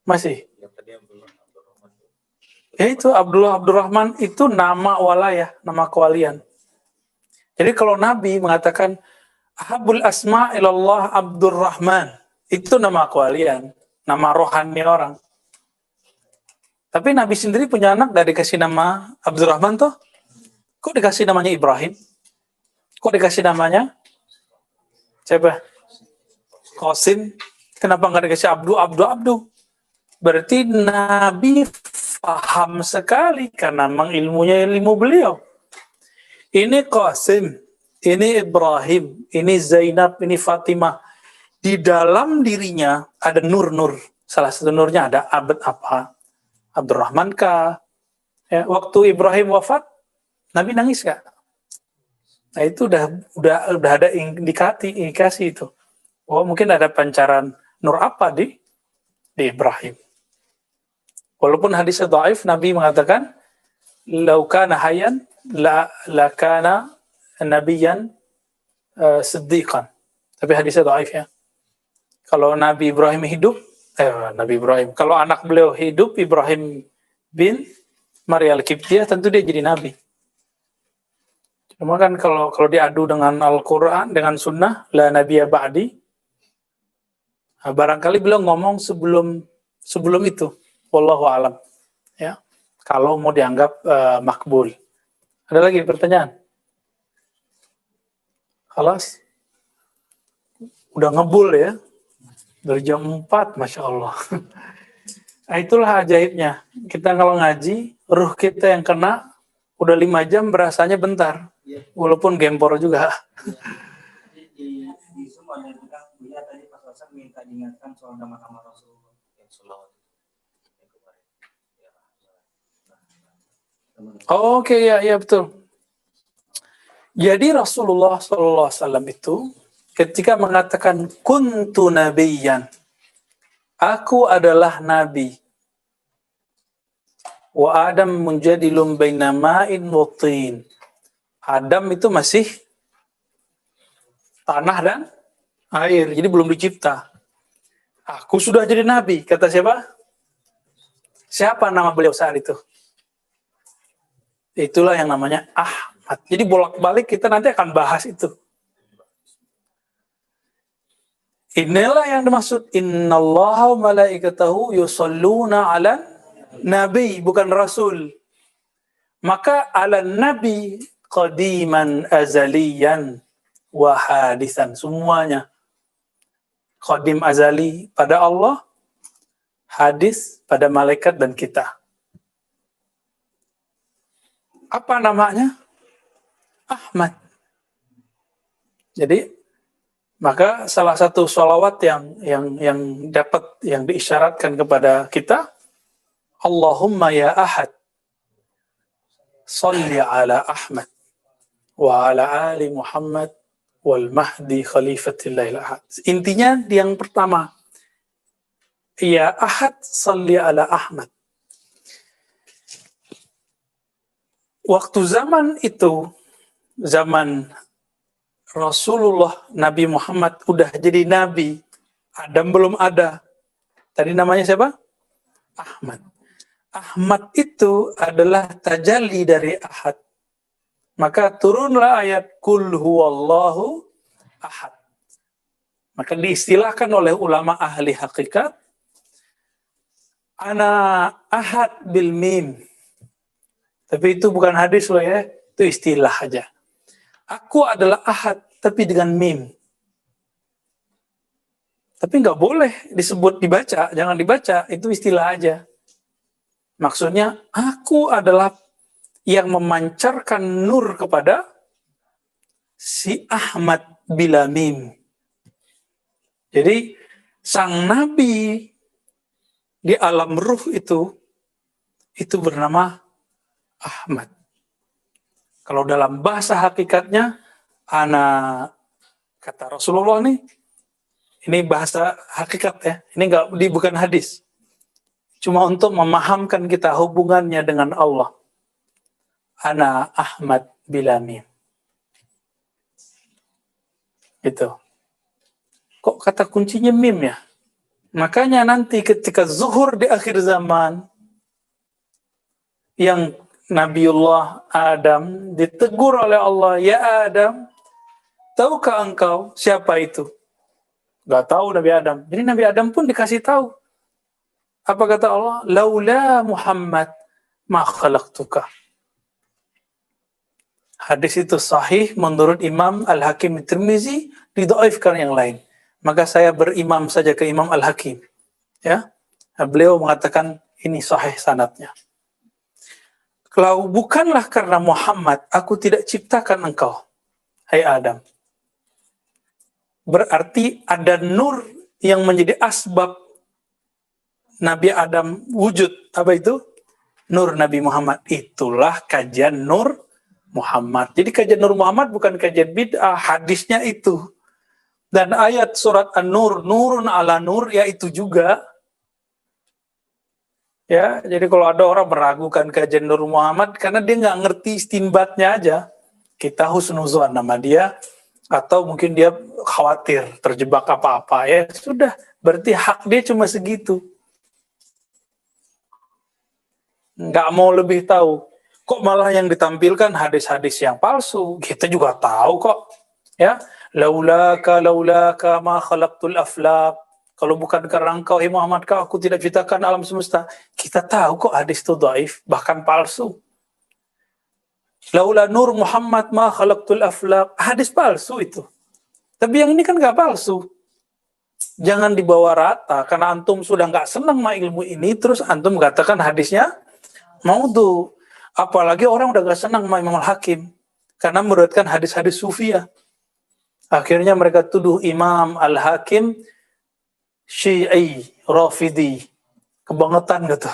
Masih. Ya itu Abdurrahman itu nama walayah, nama kewalian. Jadi kalau Nabi mengatakan Ahabul asma ilallah Abdurrahman, itu nama kewalian, nama rohani orang. Tapi Nabi sendiri punya anak dari dikasih nama Abdurrahman toh? Kok dikasih namanya Ibrahim? Kok dikasih namanya siapa? Qasim. Kenapa nggak dikasih Abdu? Berarti Nabi paham sekali karena memang ilmunya ilmu beliau. Ini Qasim, ini Ibrahim, ini Zainab, ini Fatimah. Di dalam dirinya ada nur-nur. Salah satu nurnya ada abad apa? Abdurrahman kah? Ya, waktu Ibrahim wafat, Nabi nangis gak? Nah itu udah ada indikasi itu. Oh mungkin ada pancaran nur apa di Ibrahim. Walaupun hadisnya dhaif, Nabi mengatakan, "Lau kana hayyan la kana nabiyyan siddiqan." Tapi hadisnya dhaif ya. Kalau Nabi Ibrahim hidup, kalau anak beliau hidup, Ibrahim bin Maria Al-Qibtiyah, tentu dia jadi nabi. Cuma kan kalau diadu dengan Al-Quran, dengan Sunnah, la nabiyya ba'di, barangkali beliau ngomong sebelum itu. Wallahu alam. Ya. Kalau mau dianggap makbul. Ada lagi pertanyaan? Halas? Udah ngebul ya? Dari jam 4, Masya Allah. Nah, itulah ajaibnya. Kita kalau ngaji, ruh kita yang kena, udah 5 jam berasanya bentar. Walaupun gempor juga. Di Zoom ada yang bilang, Buya tadi Pak Hasan minta diingatkan soal nama-nama Rasul yang selawat yang kemarin. Oke, ya betul. Jadi Rasulullah SAW itu ketika mengatakan kuntu nabiyyan, aku adalah nabi. Wa Adam munjadilun baina ma'in wa tin. Adam itu masih tanah dan air, jadi belum dicipta. Aku sudah jadi nabi, kata siapa? Siapa nama beliau saat itu? Itulah yang namanya Ahmad. Jadi bolak-balik kita nanti akan bahas itu. Inilah yang dimaksud innallaha wa malaikatahu yusholluna 'alan nabi, bukan rasul. Maka 'alan nabi qadiman azaliyan wa hadisan, semuanya qadim azali pada Allah, hadis pada malaikat dan kita. Apa namanya? Ahmad. Jadi maka salah satu sholawat yang diisyaratkan kepada kita, Allahumma ya Ahad, salli ala Ahmad wa ala ali Muhammad wal mahdi khalifatillahil ahad. Intinya yang pertama, ya Ahad, salli ala Ahmad. Waktu zaman itu, zaman Rasulullah Nabi Muhammad udah jadi nabi, Adam belum ada. Tadi namanya siapa? Ahmad. Ahmad itu adalah tajalli dari Ahad. Maka turunlah ayat Qul huwallahu ahad. Maka diistilahkan oleh ulama ahli hakikat, ana ahad bil mim. Tapi itu bukan hadis loh ya, itu istilah aja. Aku adalah ahad, tapi dengan mim. Tapi nggak boleh disebut dibaca, jangan dibaca, itu istilah aja. Maksudnya, aku adalah yang memancarkan nur kepada si Ahmad bila mim. Jadi, sang Nabi di alam ruh itu bernama Ahmad. Kalau dalam bahasa hakikatnya, kata Rasulullah nih, ini bahasa hakikat ya, ini bukan hadis. Cuma untuk memahamkan kita hubungannya dengan Allah. Ana Ahmad bila mim. Gitu. Kok kata kuncinya mim ya? Makanya nanti ketika zuhur di akhir zaman, yang Nabiullah Adam ditegur oleh Allah, ya Adam, tahukah engkau siapa itu? Gak tahu Nabi Adam. Jadi Nabi Adam pun dikasih tahu. Apa kata Allah? Laula Muhammad ma khalaqtuka. Hadis itu sahih menurut Imam Al-Hakim Tirmizi, didhaifkan yang lain. Maka saya berimam saja ke Imam Al-Hakim. Ya. Beliau mengatakan ini sahih sanadnya. Kalau bukanlah karena Muhammad, aku tidak ciptakan engkau, hai Adam. Berarti ada nur yang menjadi asbab Nabi Adam wujud. Apa itu? Nur Nabi Muhammad. Itulah kajian Nur Muhammad. Jadi kajian Nur Muhammad bukan kajian bid'ah, hadisnya itu. Dan ayat surat An-Nur, nurun ala nur, ya itu juga. Ya, jadi kalau ada orang meragukan kajian Nur Muhammad karena dia nggak ngerti istinbatnya aja, kita husnuzon nama dia, atau mungkin dia khawatir terjebak apa-apa, ya sudah, berarti hak dia cuma segitu. Nggak mau lebih tahu. Kok malah yang ditampilkan hadis-hadis yang palsu? Kita juga tahu kok. Ya, laulaka ma khalaqtul aflaq. Kalau bukan karena engkau, Muhammad, aku tidak ciptakan alam semesta. Kita tahu kok hadis itu dhaif, bahkan palsu. Laula nur Muhammad ma khalaqtul aflaq. Hadis palsu itu. Tapi yang ini kan nggak palsu. Jangan dibawa rata, karena antum sudah nggak senang sama ilmu ini, terus antum mengatakan hadisnya maudhu. Apalagi orang udah nggak senang sama Imam Al-Hakim, karena meriwayatkan hadis-hadis sufiyah. Akhirnya mereka tuduh Imam Al-Hakim Syi'i, Rafidi, kebangetan gitu.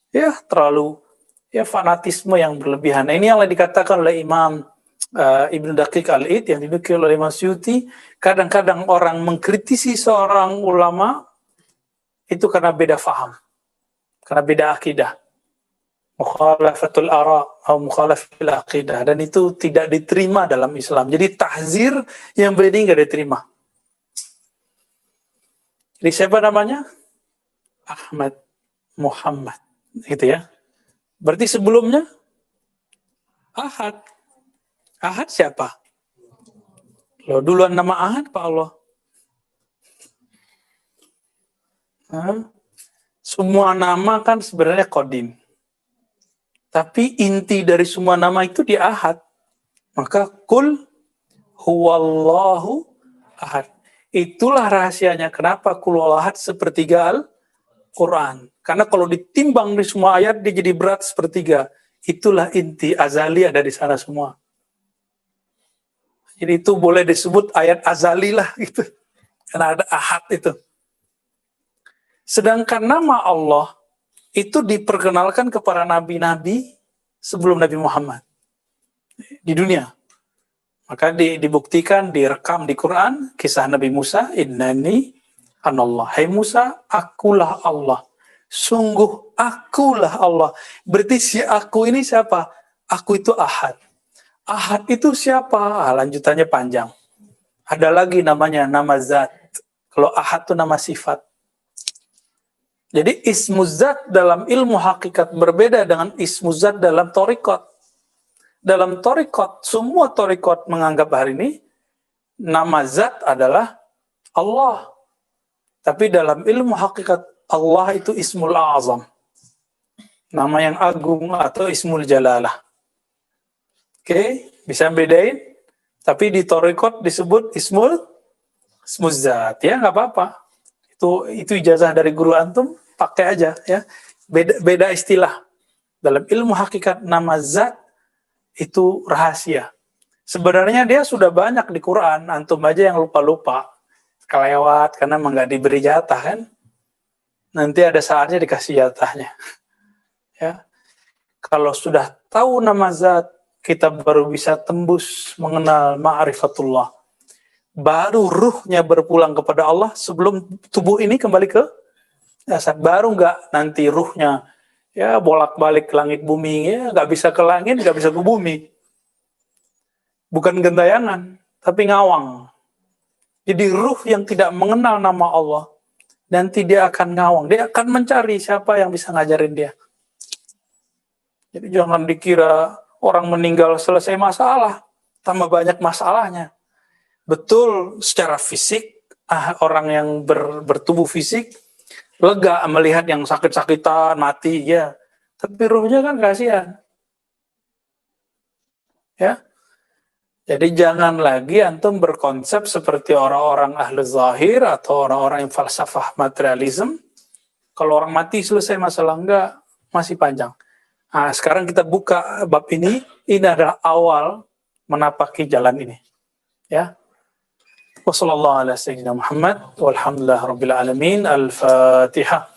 Ya, terlalu fanatisme yang berlebihan. Nah, ini yang dikatakan oleh Imam Ibnu Daqiq Al-Id, yang dinukil oleh Imam Suyuti. Kadang-kadang orang mengkritisi seorang ulama itu karena beda faham, karena beda akidah. Mukhalafatul ara atau mukhalafatul aqidah, dan itu tidak diterima dalam Islam. Jadi tahzir yang begini nggak diterima. Jadi siapa namanya? Ahmad Muhammad, gitu ya. Berarti sebelumnya Ahad. Ahad siapa? Loh, duluan nama Ahad Pak Allah. Semua nama kan sebenarnya qadim. Tapi inti dari semua nama itu di Ahad. Maka kul huwallahu ahad. Itulah rahasianya kenapa kul huwallahu ahad sepertiga Al-Quran. Karena kalau ditimbang di semua ayat dia jadi berat sepertiga. Itulah inti azali ada di sana semua. Jadi itu boleh disebut ayat azali lah gitu. Karena ada ahad itu. Sedangkan nama Allah itu diperkenalkan kepada nabi-nabi sebelum Nabi Muhammad di dunia. Maka dibuktikan, direkam di Quran, kisah Nabi Musa, innani anallah. Hai Musa, akulah Allah. Sungguh akulah Allah. Berarti si aku ini siapa? Aku itu Ahad. Ahad itu siapa? Lanjutannya panjang. Ada lagi namanya, nama zat. Kalau Ahad itu nama sifat. Jadi ismu zat dalam ilmu hakikat berbeda dengan ismu zat dalam thariqat. Dalam thariqat, semua thariqat menganggap hari ini nama zat adalah Allah. Tapi dalam ilmu hakikat, Allah itu ismul azam. nama yang agung atau ismul jalalah. Oke, bisa bedain, tapi di thariqat disebut ismul zat, ya nggak apa-apa. Itu ijazah dari guru antum, pakai aja ya. Beda istilah. Dalam ilmu hakikat nama zat itu rahasia. Sebenarnya dia sudah banyak di Quran, antum aja yang lupa-lupa, kelewat karena emang nggak diberi jatah kan. Nanti ada saatnya dikasih jatahnya. Ya, kalau sudah tahu nama zat, kita baru bisa tembus mengenal ma'rifatullah. Baru ruhnya berpulang kepada Allah sebelum tubuh ini kembali ke dasar. Baru nggak nanti ruhnya ya bolak-balik ke langit bumi, ya nggak bisa ke langit, nggak bisa ke bumi. Bukan gentayangan, tapi ngawang. Jadi ruh yang tidak mengenal nama Allah, nanti dia akan ngawang. Dia akan mencari siapa yang bisa ngajarin dia. Jadi jangan dikira orang meninggal selesai masalah, tambah banyak masalahnya. Betul secara fisik, orang yang bertubuh fisik lega melihat yang sakit-sakitan, mati, ya. Tapi ruhnya kan kasihan. Ya. Jadi jangan lagi antum berkonsep seperti orang-orang ahli zahir atau orang-orang yang falsafah materialism. Kalau orang mati selesai masalah, enggak, masih panjang. Nah, sekarang kita buka bab ini adalah awal menapaki jalan ini. Ya. Wassallallahu ala sayyidina Muhammad walhamdulillah rabbil alamin. Al-Fatihah.